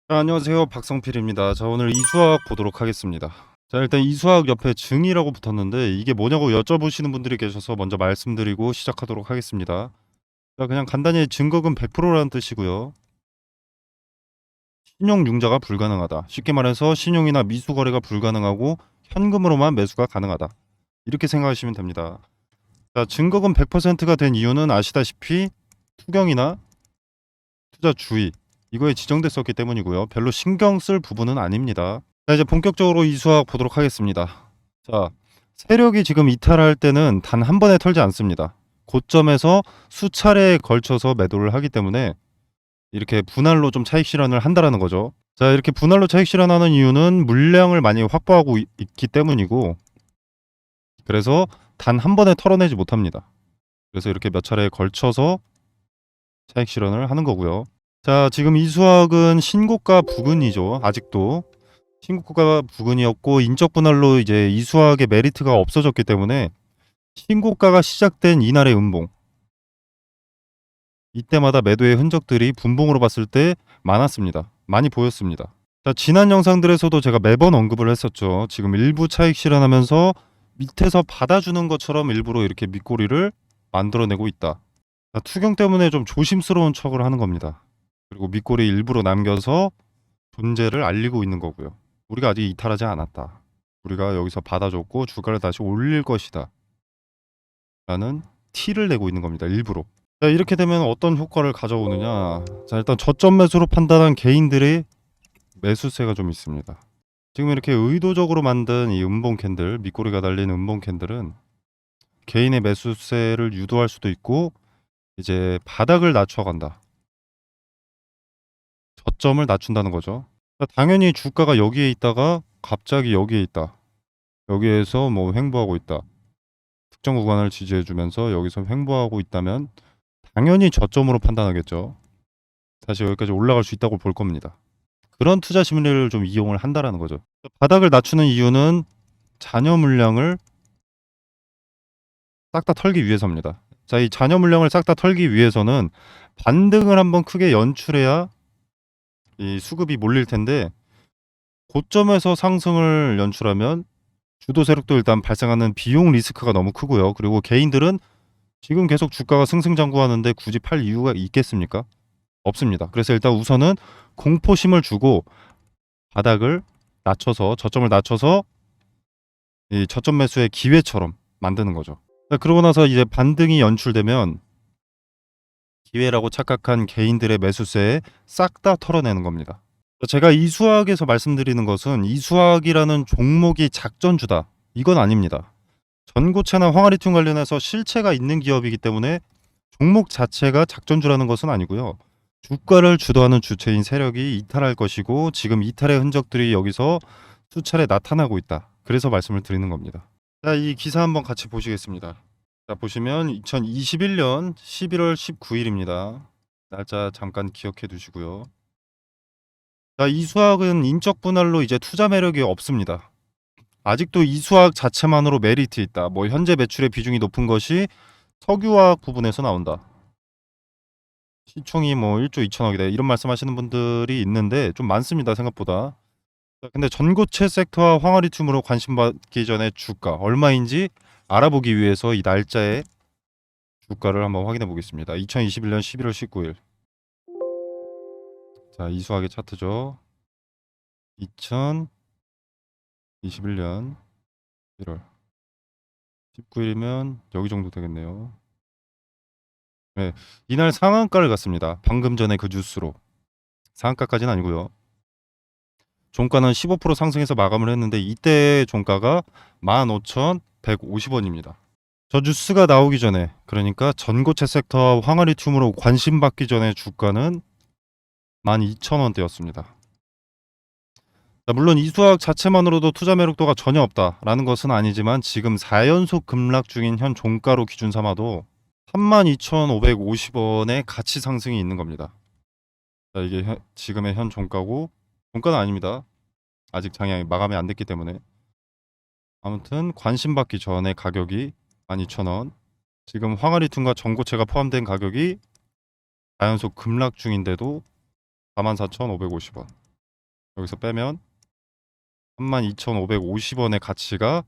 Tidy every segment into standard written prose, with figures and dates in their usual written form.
안녕하세요. 박성필입니다. 자, 오늘 이수학 보도록 하겠습니다. 자, 일단 이수학 옆에 증이라고 붙었는데 이게 뭐냐고 여쭤보시는 분들이 계셔서 먼저 말씀드리고 시작하도록 하겠습니다. 자, 그냥 간단히 증거금 100%라는 뜻이고요. 신용융자가 불가능하다. 쉽게 말해서 신용이나 미수 거래가 불가능하고 현금으로만 매수가 가능하다. 이렇게 생각하시면 됩니다. 자, 증거금 100%가 된 이유는 아시다시피 투경이나 투자 주의 이거에 지정됐었기 때문이고요. 별로 신경 쓸 부분은 아닙니다. 자, 이제 본격적으로 이 수학 보도록 하겠습니다. 자, 세력이 지금 이탈할 때는 단 한 번에 털지 않습니다. 고점에서 수차례에 걸쳐서 매도를 하기 때문에 이렇게 분할로 좀 차익 실현을 한다라는 거죠. 자, 이렇게 분할로 차익 실현하는 이유는 물량을 많이 확보하고 있기 때문이고, 그래서 단 한 번에 털어내지 못합니다. 그래서 이렇게 몇 차례에 걸쳐서 차익 실현을 하는 거고요. 자, 지금 이 수학은 신고가 부근이죠. 아직도 신고가 부근이었고 인적 분할로 이제 이 수학의 메리트가 없어졌기 때문에 신고가가 시작된 이날의 음봉, 이때마다 매도의 흔적들이 분봉으로 봤을 때 많았습니다. 많이 보였습니다. 자, 지난 영상들에서도 제가 매번 언급을 했었죠. 지금 일부 차익 실현하면서 밑에서 받아주는 것처럼 일부러 이렇게 밑꼬리를 만들어내고 있다. 자, 투경 때문에 좀 조심스러운 척을 하는 겁니다. 그리고 밑꼬리 일부러 남겨서 존재를 알리고 있는 거고요. 우리가 아직 이탈하지 않았다. 우리가 여기서 받아줬고 주가를 다시 올릴 것이다. 라는 티를 내고 있는 겁니다. 일부러. 자, 이렇게 되면 어떤 효과를 가져오느냐. 자, 일단 저점 매수로 판단한 개인들의 매수세가 좀 있습니다. 지금 이렇게 의도적으로 만든 이 음봉 캔들, 밑꼬리가 달린 음봉 캔들은 개인의 매수세를 유도할 수도 있고 이제 바닥을 낮춰간다. 저점을 낮춘다는 거죠. 당연히 주가가 여기에 있다가 갑자기 여기에 있다. 여기에서 뭐 횡보하고 있다. 특정 구간을 지지해주면서 여기서 횡보하고 있다면 당연히 저점으로 판단하겠죠. 다시 여기까지 올라갈 수 있다고 볼 겁니다. 그런 투자 심리를 좀 이용을 한다라는 거죠. 바닥을 낮추는 이유는 잔여 물량을 싹 다 털기 위해서입니다. 자, 이 잔여 물량을 싹 다 털기 위해서는 반등을 한번 크게 연출해야 이 수급이 몰릴 텐데 고점에서 상승을 연출하면 주도 세력도 일단 발생하는 비용 리스크가 너무 크고요. 그리고 개인들은 지금 계속 주가가 승승장구하는데 굳이 팔 이유가 있겠습니까? 없습니다. 그래서 일단 우선은 공포심을 주고 바닥을 낮춰서 저점을 낮춰서 이 저점 매수의 기회처럼 만드는 거죠. 그러고 나서 이제 반등이 연출되면 기회라고 착각한 개인들의 매수세에 싹 다 털어내는 겁니다. 제가 이 수학에서 말씀드리는 것은 이 수학이라는 종목이 작전주다. 이건 아닙니다. 전고체나 황화리튬 관련해서 실체가 있는 기업이기 때문에 종목 자체가 작전주라는 것은 아니고요. 주가를 주도하는 주체인 세력이 이탈할 것이고 지금 이탈의 흔적들이 여기서 수차례 나타나고 있다. 그래서 말씀을 드리는 겁니다. 자, 이 기사 한번 같이 보시겠습니다. 자, 보시면 2021년 11월 19일입니다. 날짜 잠깐 기억해 두시고요. 자, 이 수학은 인적 분할로 이제 투자 매력이 없습니다. 아직도 이 수학 자체만으로 메리트 있다. 뭐 현재 매출의 비중이 높은 것이 석유화학 부분에서 나온다. 시총이 뭐 1조 2천억이다. 이런 말씀하시는 분들이 있는데 좀 많습니다. 생각보다. 자, 근데 전고체 섹터와 황화리튬으로 관심 받기 전에 주가 얼마인지 알아보기 위해서 이 날짜에 주가를 한번 확인해 보겠습니다. 2021년 11월 19일. 자, 이 수학의 차트죠. 2021년 1월 19일이면 여기 정도 되겠네요. 네, 이날 상한가를 갔습니다. 방금 전에 그 뉴스로. 상한가까지는 아니고요. 종가는 15% 상승해서 마감을 했는데 이때 종가가 15,150원입니다. 저 뉴스가 나오기 전에, 그러니까 전고체 섹터와 황화리튬으로 관심 받기 전에 주가는 12,000원대였습니다. 물론 이 수학 자체만으로도 투자 매력도가 전혀 없다라는 것은 아니지만 지금 4연속 급락 중인 현 종가로 기준 삼아도 32,550원의 가치 상승이 있는 겁니다. 자, 이게 지금의 현 종가고 종가는 아닙니다. 아직 장이 마감이 안 됐기 때문에. 아무튼 관심 받기 전에 가격이 12,000원. 지금 황화리튬과 전고체가 포함된 가격이 4연속 급락 중인데도 44,550원. 여기서 빼면 32,550원의 가치가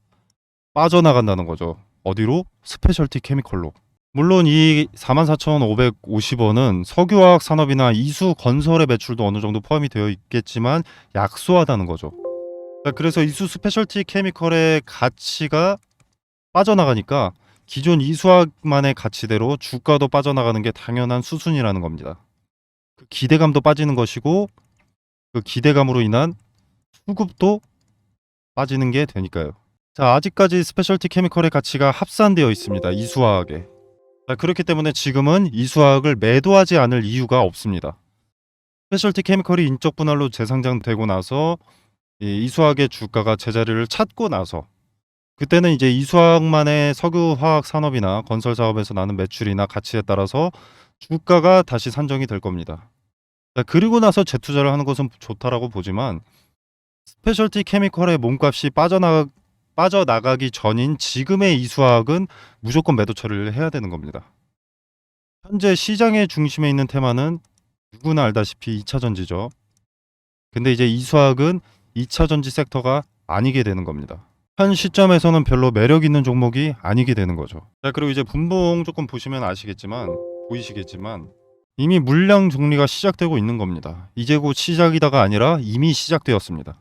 빠져나간다는 거죠. 어디로? 스페셜티 케미컬로. 물론 이 44,550원은 석유화학 산업이나 이수 건설의 매출도 어느 정도 포함이 되어 있겠지만 약소하다는 거죠. 자, 그래서 이수 스페셜티 케미컬의 가치가 빠져나가니까 기존 이수학만의 가치대로 주가도 빠져나가는 게 당연한 수순이라는 겁니다. 그 기대감도 빠지는 것이고 그 기대감으로 인한 수급도 빠지는 게 되니까요. 자, 아직까지 스페셜티 케미컬의 가치가 합산되어 있습니다. 이수화학에. 자, 그렇기 때문에 지금은 이수화학을 매도하지 않을 이유가 없습니다. 스페셜티 케미컬이 인적 분할로 재상장되고 나서 이 이수화학의 주가가 제자리를 찾고 나서 그때는 이제 이수화학만의 석유화학 산업이나 건설 사업에서 나는 매출이나 가치에 따라서 주가가 다시 산정이 될 겁니다. 자, 그리고 나서 재투자를 하는 것은 좋다라고 보지만 스페셜티 케미컬의 몸값이 빠져나가기 전인 지금의 이수화학은 무조건 매도 처리를 해야 되는 겁니다. 현재 시장의 중심에 있는 테마는 누구나 알다시피 2차 전지죠. 근데 이제 이수화학은 2차 전지 섹터가 아니게 되는 겁니다. 현 시점에서는 별로 매력 있는 종목이 아니게 되는 거죠. 자, 그리고 이제 분봉 조금 보시면 보이시겠지만 이미 물량 정리가 시작되고 있는 겁니다. 이제 곧 시작이다가 아니라 이미 시작되었습니다.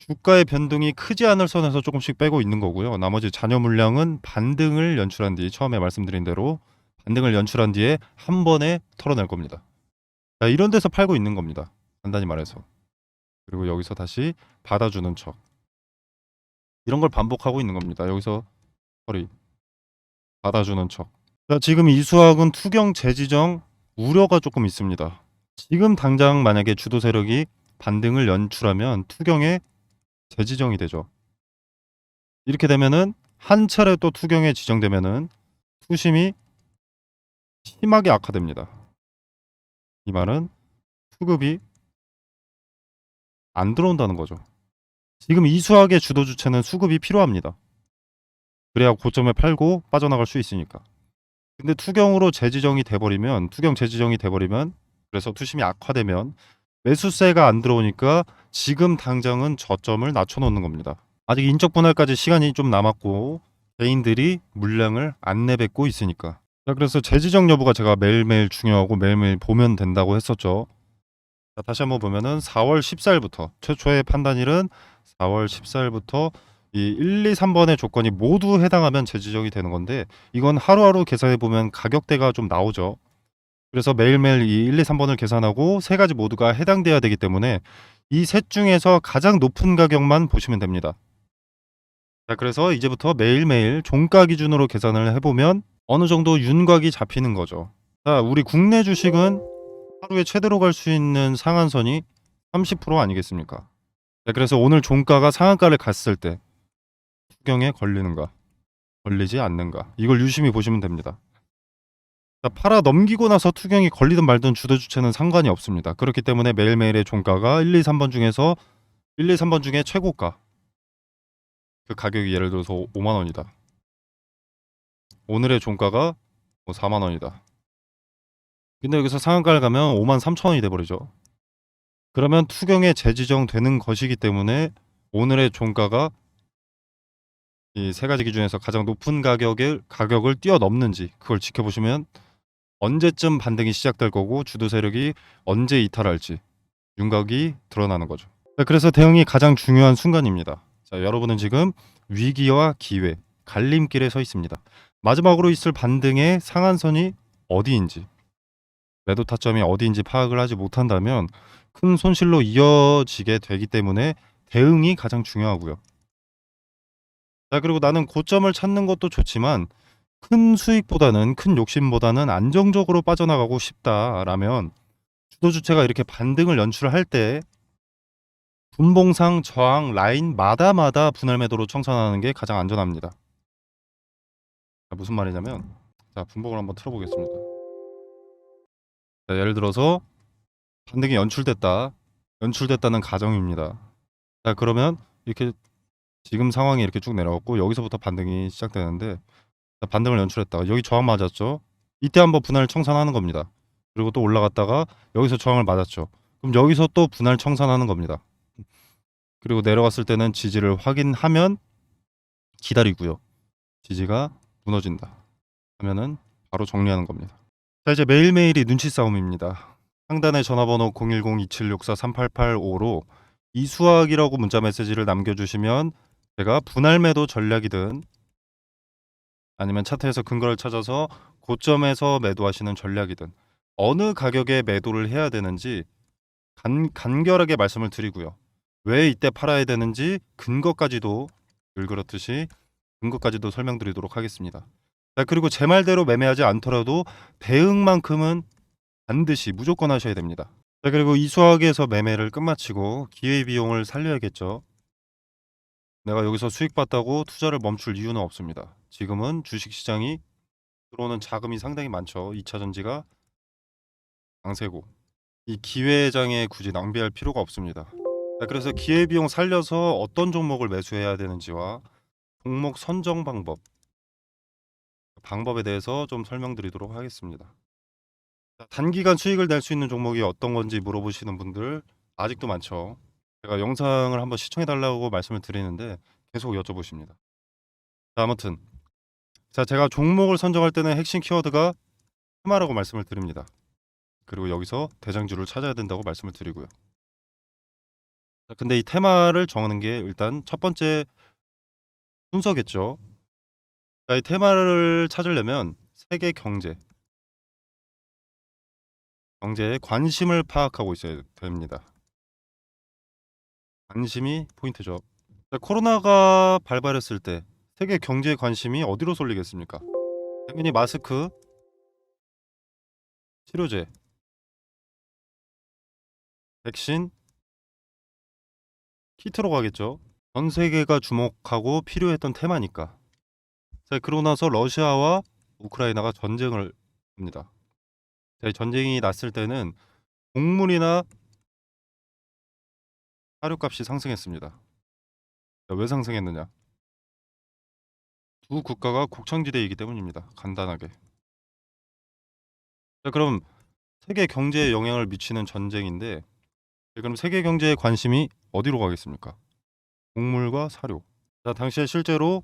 주가의 변동이 크지 않을 선에서 조금씩 빼고 있는 거고요. 나머지 잔여 물량은 반등을 연출한 뒤 처음에 말씀드린 대로 반등을 연출한 뒤에 한 번에 털어낼 겁니다. 자, 이런 데서 팔고 있는 겁니다. 간단히 말해서. 그리고 여기서 다시 받아주는 척. 이런 걸 반복하고 있는 겁니다. 여기서 받아주는 척. 자, 지금 이수학은 투경 재지정 우려가 조금 있습니다. 지금 당장 만약에 주도 세력이 반등을 연출하면 투경에 재지정이 되죠. 이렇게 되면은 한 차례 또 투경에 지정되면은 투심이 심하게 악화됩니다. 이 말은 수급이 안 들어온다는 거죠. 지금 이수학의 주도 주체는 수급이 필요합니다. 그래야 고점에 팔고 빠져나갈 수 있으니까. 근데 투경 재지정이 돼버리면 그래서 투심이 악화되면 매수세가 안 들어오니까 지금 당장은 저점을 낮춰놓는 겁니다. 아직 인적 분할까지 시간이 좀 남았고 개인들이 물량을 안 내뱉고 있으니까. 자, 그래서 재지정 여부가 제가 매일매일 중요하고 매일매일 보면 된다고 했었죠. 자, 다시 한번 보면은 4월 14일부터 최초의 판단일은 4월 14일부터 이 1, 2, 3번의 조건이 모두 해당하면 재지정이 되는 건데 이건 하루하루 계산해 보면 가격대가 좀 나오죠. 그래서 매일매일 이 1, 2, 3번을 계산하고 세 가지 모두가 해당돼야 되기 때문에 이 셋 중에서 가장 높은 가격만 보시면 됩니다. 자, 그래서 이제부터 매일매일 종가 기준으로 계산을 해보면 어느 정도 윤곽이 잡히는 거죠. 자, 우리 국내 주식은 하루에 최대로 갈 수 있는 상한선이 30% 아니겠습니까? 자, 그래서 오늘 종가가 상한가를 갔을 때 투경에 걸리는가, 걸리지 않는가 이걸 유심히 보시면 됩니다. 자, 팔아 넘기고 나서 투경이 걸리든 말든 주도 주체는 상관이 없습니다. 그렇기 때문에 매일매일의 종가가 1, 2, 3번 중에서 1, 2, 3번 중에 최고가 그 가격이 예를 들어서 5만 원이다. 오늘의 종가가 4만 원이다. 근데 여기서 상한가를 가면 5만 3천 원이 돼버리죠. 그러면 투경에 재지정되는 것이기 때문에 오늘의 종가가 이 세 가지 기준에서 가장 높은 가격을 뛰어넘는지 그걸 지켜보시면 언제쯤 반등이 시작될 거고 주도 세력이 언제 이탈할지 윤곽이 드러나는 거죠. 자, 그래서 대응이 가장 중요한 순간입니다. 자, 여러분은 지금 위기와 기회, 갈림길에 서 있습니다. 마지막으로 있을 반등의 상한선이 어디인지, 매도 타점이 어디인지 파악을 하지 못한다면 큰 손실로 이어지게 되기 때문에 대응이 가장 중요하고요. 자, 그리고 나는 고점을 찾는 것도 좋지만 큰 수익보다는 큰 욕심보다는 안정적으로 빠져나가고 싶다라면 주도 주체가 이렇게 반등을 연출할 때 분봉상 저항 라인마다 분할 매도로 청산하는 게 가장 안전합니다. 자, 무슨 말이냐면 자, 분봉을 한번 틀어보겠습니다. 자, 예를 들어서 반등이 연출됐다는 가정입니다. 자, 그러면 이렇게 지금 상황이 이렇게 쭉 내려왔고 여기서부터 반등이 시작되는데 자, 반등을 연출했다. 여기 저항 맞았죠. 이때 한번 분할 청산하는 겁니다. 그리고 또 올라갔다가 여기서 저항을 맞았죠. 그럼 여기서 또 분할 청산하는 겁니다. 그리고 내려갔을 때는 지지를 확인하면 기다리고요. 지지가 무너진다 하면은 바로 정리하는 겁니다. 자, 이제 매일매일이 눈치 싸움입니다. 상단의 전화번호 010-2764-3885로 이수학이라고 문자 메시지를 남겨주시면 제가 분할 매도 전략이든 아니면 차트에서 근거를 찾아서 고점에서 매도하시는 전략이든 어느 가격에 매도를 해야 되는지 간결하게 말씀을 드리고요. 왜 이때 팔아야 되는지 근거까지도 늘 그렇듯이 근거까지도 설명드리도록 하겠습니다. 자, 그리고 제 말대로 매매하지 않더라도 대응만큼은 반드시 무조건 하셔야 됩니다. 자, 그리고 이 수학에서 매매를 끝마치고 기회비용을 살려야겠죠. 내가 여기서 수익 봤다고 투자를 멈출 이유는 없습니다. 지금은 주식시장이 들어오는 자금이 상당히 많죠. 2차 전지가 강세고 이 기회장에 굳이 낭비할 필요가 없습니다. 자, 그래서 기회비용 살려서 어떤 종목을 매수해야 되는지와 종목 선정 방법에 대해서 좀 설명드리도록 하겠습니다. 자, 단기간 수익을 낼 수 있는 종목이 어떤 건지 물어보시는 분들 아직도 많죠. 제가 영상을 한번 시청해 달라고 말씀을 드리는데 계속 여쭤보십니다. 자, 아무튼 자, 제가 종목을 선정할 때는 핵심 키워드가 테마라고 말씀을 드립니다. 그리고 여기서 대장주를 찾아야 된다고 말씀을 드리고요. 자, 근데 이 테마를 정하는 게 일단 첫 번째 순서겠죠. 자, 이 테마를 찾으려면 세계 경제에 관심을 파악하고 있어야 됩니다. 관심이 포인트죠. 자, 코로나가 발발했을 때 세계 경제의 관심이 어디로 쏠리겠습니까? 당연히 마스크, 치료제, 백신, 키트로 가겠죠. 전 세계가 주목하고 필요했던 테마니까. 자, 그러고 나서 러시아와 우크라이나가 전쟁을 합니다. 자, 전쟁이 났을 때는 곡물이나 사료값이 상승했습니다. 자, 왜 상승했느냐? 두 국가가 곡창지대이기 때문입니다. 간단하게. 자, 그럼 세계 경제에 영향을 미치는 전쟁인데 그럼 세계 경제의 관심이 어디로 가겠습니까? 곡물과 사료. 자, 당시에 실제로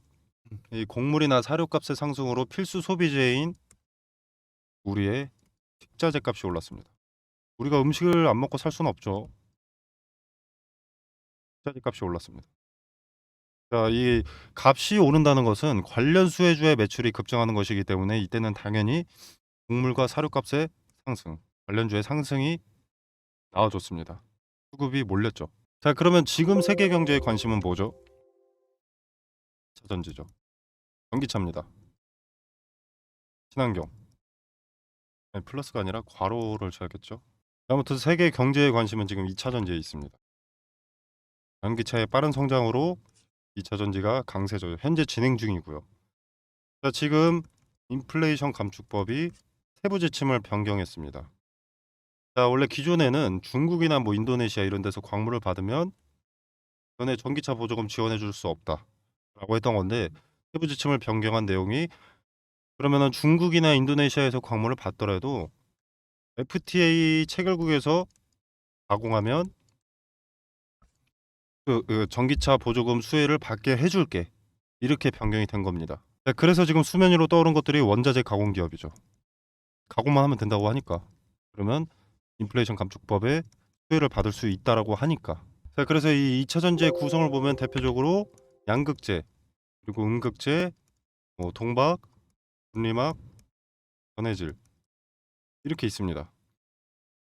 이 곡물이나 사료값의 상승으로 필수 소비재인 우리의 식자재 값이 올랐습니다. 우리가 음식을 안 먹고 살 수는 없죠. 식자재 값이 올랐습니다. 자, 이 값이 오른다는 것은 관련 수혜주의 매출이 급증하는 것이기 때문에 이때는 당연히 곡물과 사료값의 상승, 관련주의 상승이 나와줬습니다. 수급이 몰렸죠. 자, 그러면 지금 세계 경제의 관심은 뭐죠? 차전지죠. 전기차입니다. 친환경. 아니, 플러스가 아니라 괄호를 쳐야겠죠. 아무튼 세계 경제의 관심은 지금 2차 전지에 있습니다. 전기차의 빠른 성장으로 2차 전지가 강세죠. 현재 진행 중이고요. 자, 지금 인플레이션 감축법이 세부 지침을 변경했습니다. 자, 원래 기존에는 중국이나 뭐 인도네시아 이런 데서 광물을 받으면 전에 전기차 보조금 지원해 줄 수 없다라고 했던 건데 세부 지침을 변경한 내용이 그러면은 중국이나 인도네시아에서 광물을 받더라도 FTA 체결국에서 가공하면 그 전기차 보조금 수혜를 받게 해줄게 이렇게 변경이 된 겁니다. 네, 그래서 지금 수면 위로 떠오른 것들이 원자재 가공 기업이죠. 가공만 하면 된다고 하니까 그러면 인플레이션 감축법에 수혜를 받을 수 있다라고 하니까. 자, 그래서 이 2차 전지의 구성을 보면 대표적으로 양극재 그리고 음극재, 뭐 동박, 분리막, 전해질 이렇게 있습니다.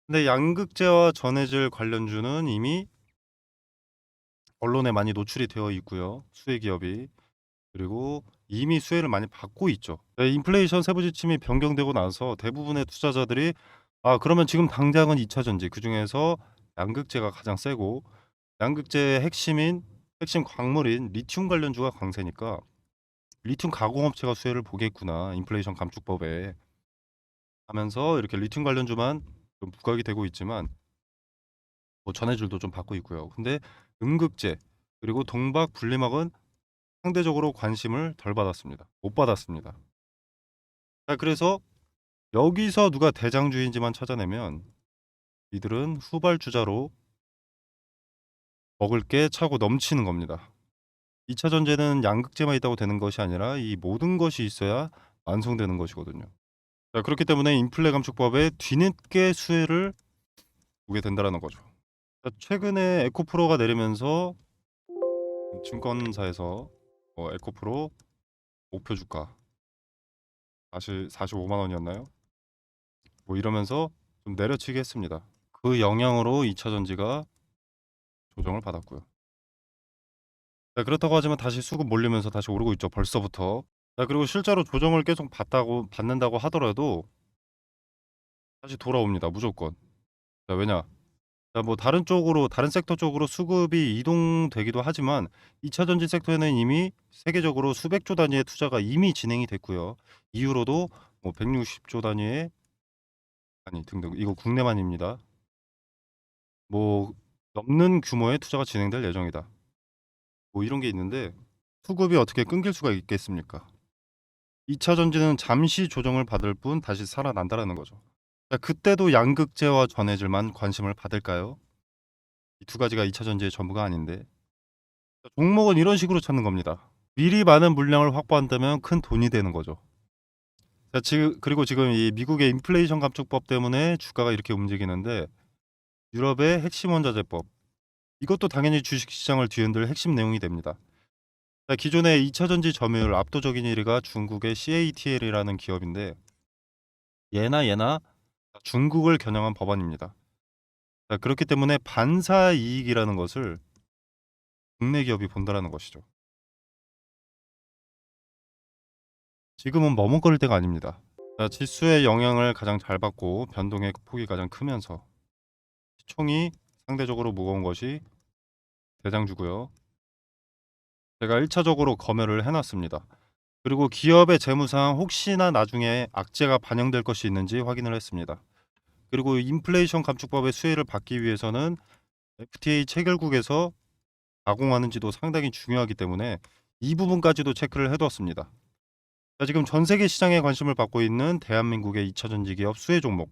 근데 양극재와 전해질 관련주는 이미 언론에 많이 노출이 되어 있고요. 수혜 기업이 그리고 이미 수혜를 많이 받고 있죠. 네, 인플레이션 세부 지침이 변경되고 나서 대부분의 투자자들이 그러면 지금 당장은 2차 전지 그중에서 양극재가 가장 세고 양극재의 핵심 광물인 리튬 관련주가 강세니까 리튬 가공업체가 수혜를 보겠구나 인플레이션 감축법에 하면서 이렇게 리튬 관련주만 좀 부각이 되고 있지만 뭐 전해질도 좀 받고 있고요. 근데 음극재 그리고 동박 분리막은 상대적으로 관심을 덜 받았습니다. 못 받았습니다. 자, 그래서 여기서 누가 대장주인지만 찾아내면 이들은 후발주자로 먹을 게 차고 넘치는 겁니다. 2차 전지는 양극재만 있다고 되는 것이 아니라 이 모든 것이 있어야 완성되는 것이거든요. 자, 그렇기 때문에 인플레 감축법에 뒤늦게 수혜를 보게 된다라는 거죠. 자, 최근에 에코프로가 내리면서 증권사에서 에코프로 목표 주가 다시 45만 원이었나요? 뭐 이러면서 좀 내려치게 했습니다. 그 영향으로 2차 전지가 조정을 받았고요. 자, 그렇다고 하지만 다시 수급 몰리면서 다시 오르고 있죠. 벌써부터. 자, 그리고 실제로 조정을 계속 받는다고 하더라도 다시 돌아옵니다. 무조건. 자, 왜냐? 자, 뭐 다른 쪽으로 다른 섹터 쪽으로 수급이 이동되기도 하지만 2차 전지 섹터에는 이미 세계적으로 수백조 단위의 투자가 이미 진행이 됐고요. 이후로도 뭐 160조 단위의 아니 등등 이거 국내만입니다. 뭐 넘는 규모의 투자가 진행될 예정이다. 뭐 이런 게 있는데 수급이 어떻게 끊길 수가 있겠습니까? 2차 전지는 잠시 조정을 받을 뿐 다시 살아난다라는 거죠. 자, 그때도 양극재와 전해질만 관심을 받을까요? 이 두 가지가 2차 전지의 전부가 아닌데. 자, 종목은 이런 식으로 찾는 겁니다. 미리 많은 물량을 확보한다면 큰 돈이 되는 거죠. 자, 그리고 지금 이 미국의 인플레이션 감축법 때문에 주가가 이렇게 움직이는데 유럽의 핵심 원자재법 이것도 당연히 주식시장을 뒤흔들 핵심 내용이 됩니다. 자, 기존의 2차 전지 점유율 압도적인 1위가 중국의 CATL이라는 기업인데 예나 중국을 겨냥한 법안입니다. 자, 그렇기 때문에 반사 이익이라는 것을 국내 기업이 본다라는 것이죠. 지금은 머뭇거릴 때가 아닙니다. 자, 지수의 영향을 가장 잘 받고 변동의 폭이 가장 크면서 시총이 상대적으로 무거운 것이 대장주고요. 제가 1차적으로 검열을 해놨습니다. 그리고 기업의 재무상 혹시나 나중에 악재가 반영될 것이 있는지 확인을 했습니다. 그리고 인플레이션 감축법의 수혜를 받기 위해서는 FTA 체결국에서 가공하는지도 상당히 중요하기 때문에 이 부분까지도 체크를 해두었습니다. 자, 지금 전 세계 시장에 관심을 받고 있는 대한민국의 2차 전지 기업 수혜 종목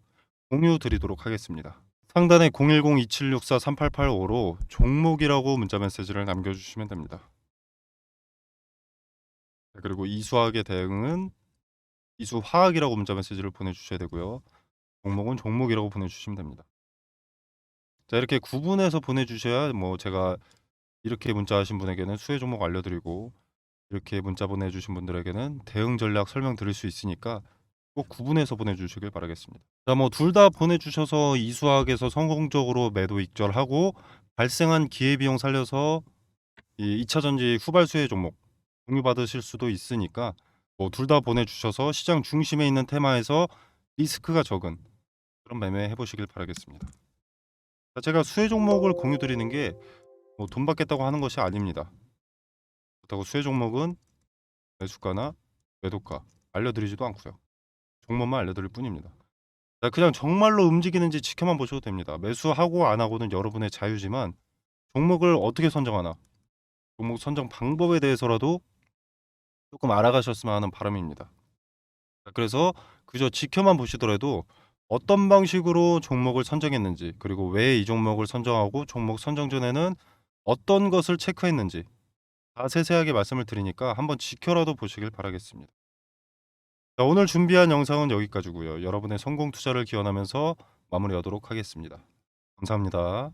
공유 드리도록 하겠습니다. 상단에 010-2764-3885로 종목이라고 문자 메시지를 남겨주시면 됩니다. 자, 그리고 이수학의 대응은 이수화학이라고 문자 메시지를 보내주셔야 되고요. 종목은 종목이라고 보내주시면 됩니다. 자, 이렇게 구분해서 보내주셔야 뭐 제가 이렇게 문자하신 분에게는 수혜 종목 알려드리고 이렇게 문자 보내주신 분들에게는 대응 전략 설명드릴 수 있으니까 꼭 구분해서 보내주시길 바라겠습니다. 자, 뭐 둘 다 보내주셔서 이수학에서 성공적으로 매도 익절하고 발생한 기회비용 살려서 이 2차 전지 후발 수혜 종목 공유받으실 수도 있으니까 뭐 둘 다 보내주셔서 시장 중심에 있는 테마에서 리스크가 적은 그런 매매 해보시길 바라겠습니다. 자, 제가 수혜 종목을 공유 드리는 게 뭐 돈 받겠다고 하는 것이 아닙니다. 그렇다고 수혜 종목은 매수가나 매도가 알려드리지도 않고요. 종목만 알려드릴 뿐입니다. 자, 그냥 정말로 움직이는지 지켜만 보셔도 됩니다. 매수하고 안 하고는 여러분의 자유지만 종목을 어떻게 선정하나 종목 선정 방법에 대해서라도 조금 알아가셨으면 하는 바람입니다. 자, 그래서 그저 지켜만 보시더라도 어떤 방식으로 종목을 선정했는지 그리고 왜 이 종목을 선정하고 종목 선정 전에는 어떤 것을 체크했는지 다 세세하게 말씀을 드리니까 한번 지켜라도 보시길 바라겠습니다. 자, 오늘 준비한 영상은 여기까지고요. 여러분의 성공 투자를 기원하면서 마무리하도록 하겠습니다. 감사합니다.